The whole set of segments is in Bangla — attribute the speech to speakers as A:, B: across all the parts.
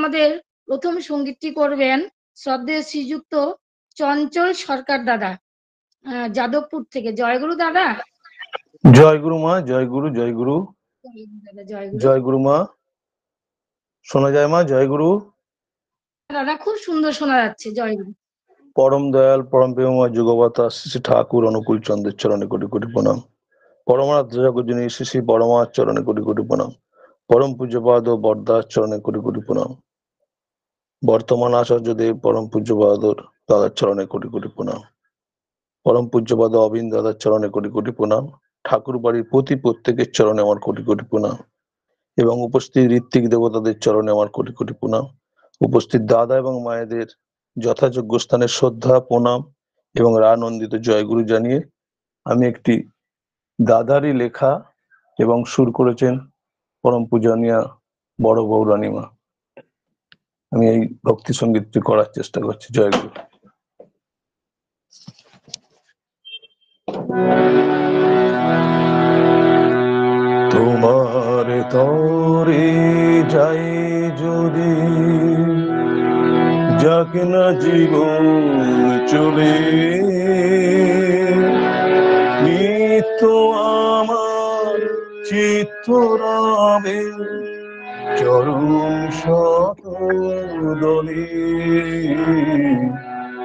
A: আমাদের প্রথম সঙ্গীতটি করবেন শ্রদ্ধেয় শ্রীযুক্ত চঞ্চল সরকার দাদা, যাদবপুর থেকে। জয়গুরু দাদা।
B: জয়গুরু মা, জয়গুরু, জয়গুরু,
A: দাদা জয়গুরু।
B: জয়গুরু মা। শোনা যায় মা? জয়গুরু
A: দাদা খুব সুন্দর শোনা যাচ্ছে। জয়গুরু।
B: পরম দয়াল পরম প্রেমময় যুগবতা শ্রী শ্রী ঠাকুর অনুকূল চন্দ্রের চরণে কোটি কোটি প্রণাম। পরমারাধ্য জগৎজনী শ্রী শ্রী পরমার চরণে কোটি কোটি প্রণাম। পরম পূজ্যপাদ বরদাস চরণে কোটি কোটি প্রণাম। বর্তমান আচার্য দেব পরম পূজ্যপাদ দাদার চরণে কোটি কোটি প্রণাম। পরম পূজ্যপাদ অবিন্দ দাদার চরণে কোটি কোটি প্রণাম। ঠাকুর বাড়ির প্রত্যেকের চরণে আমার কোটি কোটি প্রণাম এবং উপস্থিত ঋত্বিক দেবতাদের চরণে আমার কোটি কোটি প্রণাম। উপস্থিত দাদা এবং মায়েদের যথাযোগ্য স্থানে শ্রদ্ধা প্রণাম এবং রানন্দিত জয়গুরু জানিয়ে আমি একটি দাদারই লেখা এবং সুর করেছেন পরম পূজনীয়া বড় বৌরানী মা। আমি এই ভক্তি সঙ্গীতটি করার চেষ্টা করছি। জয়গুরু। তোমার তরে যাই যদি, যাক না জীবন চলে, নিত্য আমার চিত্ত রবে চরণ শতদলে।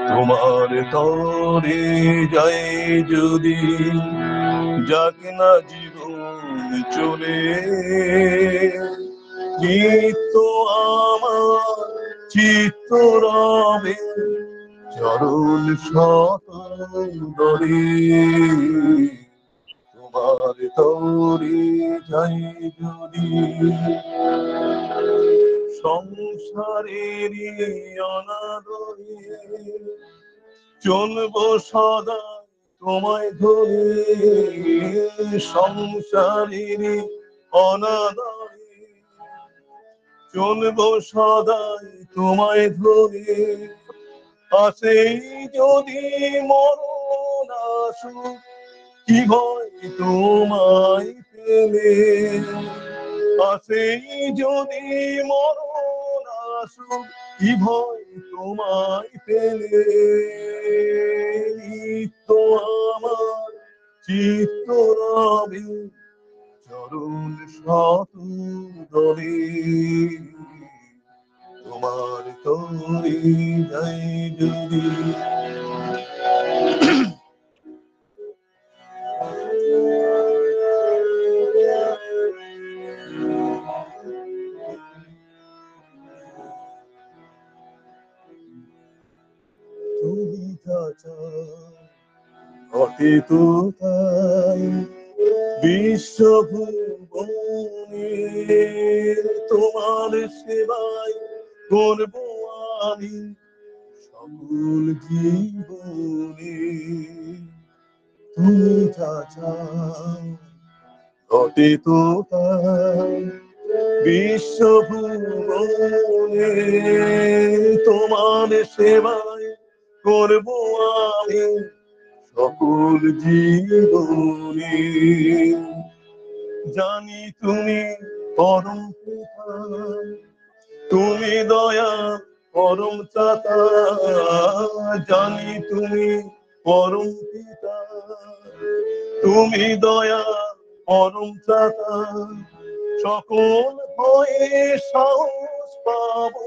B: তোমার তরে যাই যদি, যাক না জীবন চলে, নিত্য আমার চিত্ত রবে চরণ শতদলে। তোমার তরে যাই যদি, সংসারের অনাদরে চলবো সদা তোমায় ধরে। সংসারের অনাদরে চলবো সদাই তোমায় ধরে। আসেই যদি মরণ আসুক, কি ভয় তোমায় পেলে। আসেই যদি মরণ আসুক, কি ভয় তোমায় পেলে। নিত্য আমার চিত্ত রবে চরণ শতদলে। তোমার তরে যাই যদি, তুমি যা চাও ঘটে তো তাই বিশ্বভুবনে। তোমার সেবায় করব আমি সকল জীবনে। তুমি যা চাও ঘটে তো তাই বিশ্বভুবনে। তোমার সেবায় করব আমি সকল জীবনে। জানি তুমি পরম পিতা, তুমি দয়া পরম চাতা। জানি তুমি পরম পিতা, তুমি দয়া পরম চাতা। সকল ভয়ে সাহস পাবো,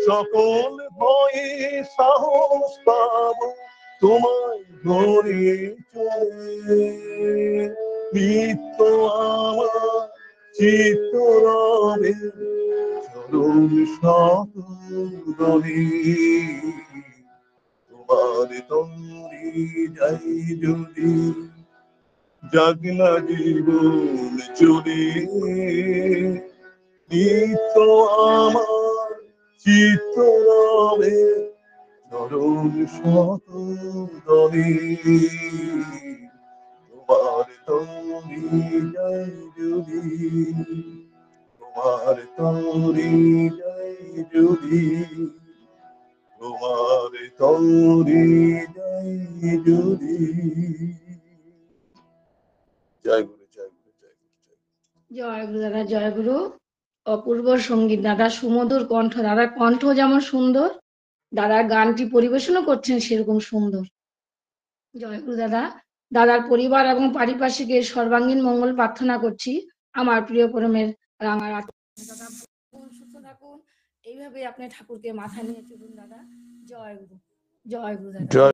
B: সকল ভয়ে সাহস পাবো তোমায় ধরে চলে। নিত্য আমার চিত্ত রবে চরণ শতদলে। তোমার তরে যাই যদি, যাক না জীবন চলে, নিত্য আমার চিত্ত রবে চরণ শতদলে। তোমার তরে যাই যদি, তোমার তরে যাই যদি, তোমার তরে যাই যদি। জয় গুরু, জয় গুরু, জয় গুরু,
A: জয়গুরু দাদা জয়গুরু। অপূর্ব সঙ্গীত দাদা, সুমধুর কণ্ঠ, দাদার কণ্ঠ যেমন সুন্দর, দাদার গানটি পরিবেশনও করছেন সেরকম সুন্দর। জয় গুরু দাদা। দাদার পরিবার এবং পারিপার্শ্বিকের সর্বাঙ্গীন মঙ্গল প্রার্থনা করছি। আমার প্রিয় পরমের রাঙা দাদা সুস্থ থাকুন, এইভাবে আপনি ঠাকুরকে মাথায় নিয়ে চলুন দাদা। জয় গুরু, জয় গুরু দাদা।
B: জয়